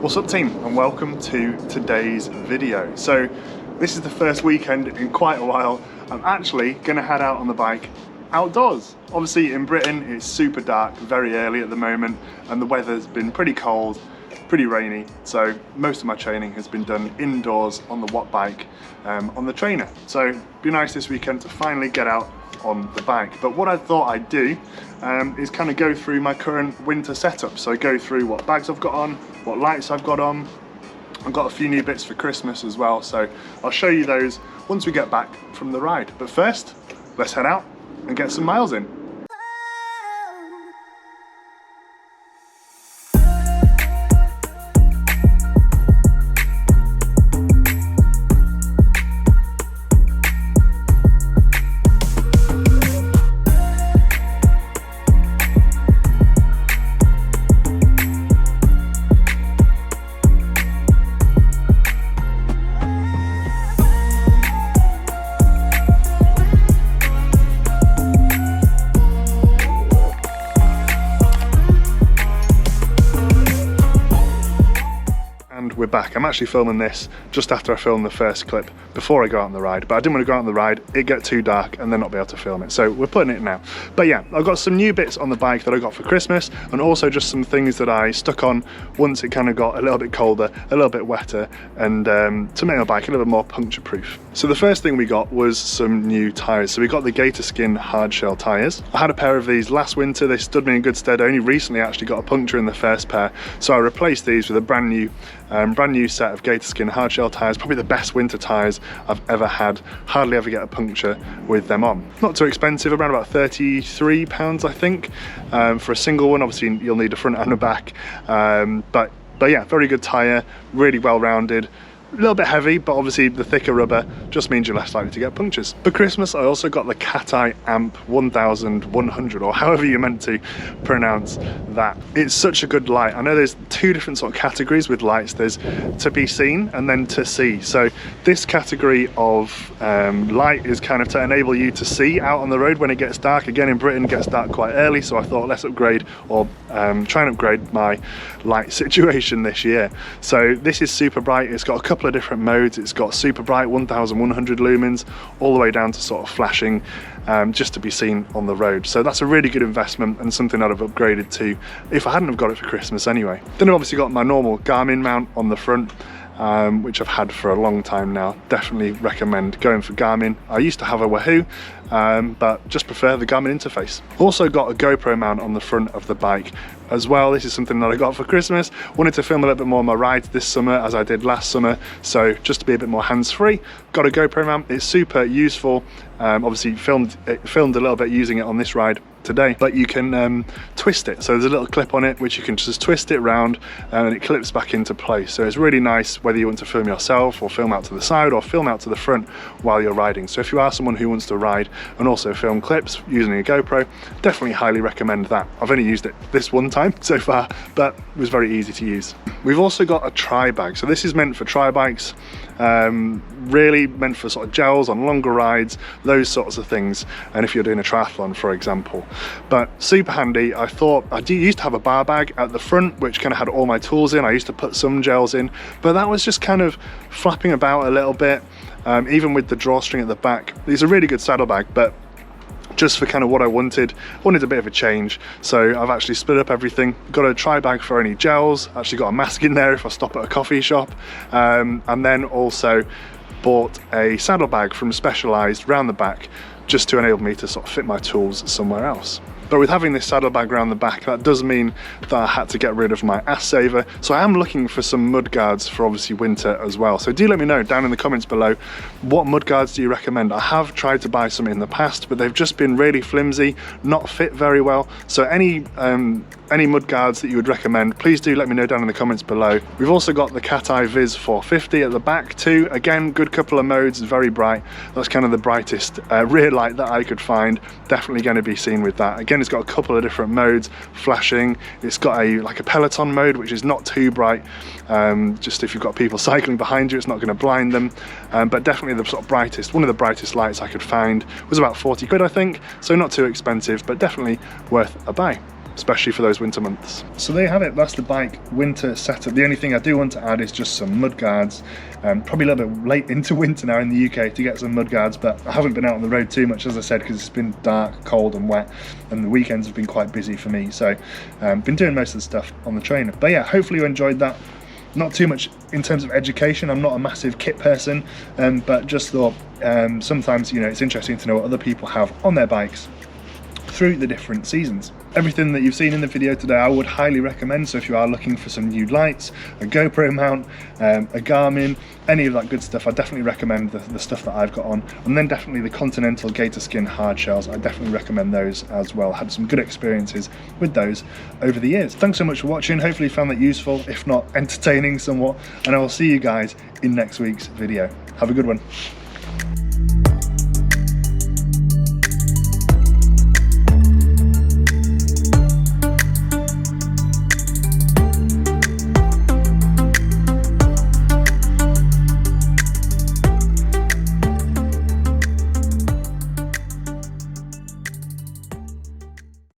What's up team, and welcome to today's video. So this is the first weekend in quite a while. I'm actually gonna head out on the bike outdoors. Obviously in Britain it's super dark, very early at the moment, and the weather's been pretty cold, pretty rainy, so most of my training has been done indoors on the watt bike, on the trainer. So it'd be nice this weekend to finally get out on the bike. But what I thought I'd do is kind of go through my current winter setup. So go through what bags I've got on, what lights I've got on. I've got a few new bits for Christmas as well, so I'll show you those once we get back from the ride. But first, let's head out and get some miles in. We're back. I'm actually filming this just after I filmed the first clip before I go out on the ride, but I didn't want to go out on the ride, it get too dark and then not be able to film it, so we're putting it now. But yeah, I've got some new bits on the bike that I got for Christmas, and also just some things that I stuck on once it kind of got a little bit colder, a little bit wetter, and to make my bike a little bit more puncture proof. So the first thing we got was some new tyres. So we got the Gator Skin hard shell tyres. I had a pair of these last winter, they stood me in good stead. I only recently actually got a puncture in the first pair, so I replaced these with a brand new set of Gator Skin hard shell tyres, probably the best winter tyres I've ever had. Hardly ever get a puncture with them on. Not too expensive, around about £33 I think, for a single one. Obviously you'll need a front and a back, but yeah, very good tyre, really well rounded. A little bit heavy, but obviously the thicker rubber just means you're less likely to get punctures. For Christmas I also got the Cat Eye Amp 1100, or however you're meant to pronounce that. It's such a good light. I know there's two different sort of categories with lights. There's to be seen and then to see. So this category of light is kind of to enable you to see out on the road when it gets dark. Again, in Britain it gets dark quite early, so I thought let's upgrade, or try and upgrade my light situation this year. So this is super bright. It's got a couple of different modes. It's got super bright 1100 lumens all the way down to sort of flashing, just to be seen on the road. So that's a really good investment and something I'd have upgraded to if I hadn't have got it for Christmas anyway. Then I've obviously got my normal Garmin mount on the front, which I've had for a long time now. Definitely recommend going for Garmin. I used to have a Wahoo, but just prefer the Garmin interface. Also got a GoPro mount on the front of the bike as well. This is something that I got for Christmas. Wanted to film a little bit more of my rides this summer as I did last summer, so just to be a bit more hands-free, got a GoPro mount. It's super useful. Obviously filmed a little bit using it on this ride today, but you can twist it. So there's a little clip on it which you can just twist it round and it clips back into place. So it's really nice whether you want to film yourself or film out to the side or film out to the front while you're riding. So if you are someone who wants to ride and also film clips using a GoPro, definitely highly recommend that. I've only used it this one time so far, but it was very easy to use. We've also got a tri bag. So this is meant for tri bikes, really meant for sort of gels on longer rides, those sorts of things, and if you're doing a triathlon for example. But super handy. I thought I used to have a bar bag at the front which kind of had all my tools in. I used to put some gels in, but that was just kind of flapping about a little bit, even with the drawstring at the back. It's a really good saddlebag, but just for kind of what I wanted a bit of a change, so I've actually split up everything. Got a tri bag for any gels, actually got a mask in there if I stop at a coffee shop, and then also bought a saddlebag from Specialized round the back just to enable me to sort of fit my tools somewhere else. But with having this saddlebag around the back, that does mean that I had to get rid of my ass saver. So I am looking for some mud guards for obviously winter as well. So do let me know down in the comments below, what mud guards do you recommend? I have tried to buy some in the past, but they've just been really flimsy, not fit very well. So any mud guards that you would recommend, please do let me know down in the comments below. We've also got the Cat Eye Viz 450 at the back too. Again, good couple of modes, very bright. That's kind of the brightest rear light that I could find. Definitely going to be seen with that. Again, it's got a couple of different modes, flashing. It's got like a Peloton mode, which is not too bright. Just if you've got people cycling behind you, it's not going to blind them. But definitely the sort of brightest, one of the brightest lights I could find was about 40 quid, I think. So not too expensive, but definitely worth a buy. especially for those winter months. So there you have it, that's the bike winter setup. The only thing I do want to add is just some mud guards. Probably a little bit late into winter now in the UK to get some mud guards, but I haven't been out on the road too much, as I said, because it's been dark, cold and wet, and the weekends have been quite busy for me, so been doing most of the stuff on the trainer. But yeah, hopefully you enjoyed that. Not too much in terms of education, I'm not a massive kit person, but just thought sometimes, you know, it's interesting to know what other people have on their bikes through the different seasons. Everything that you've seen in the video today I would highly recommend, so if you are looking for some new lights, a GoPro mount, a Garmin, any of that good stuff, I definitely recommend the stuff that I've got on. And then definitely the Continental Gator Skin hard shells, I definitely recommend those as well. Had some good experiences with those over the years. Thanks so much for watching, hopefully you found that useful, if not entertaining somewhat, and I will see you guys in next week's video. Have a good one.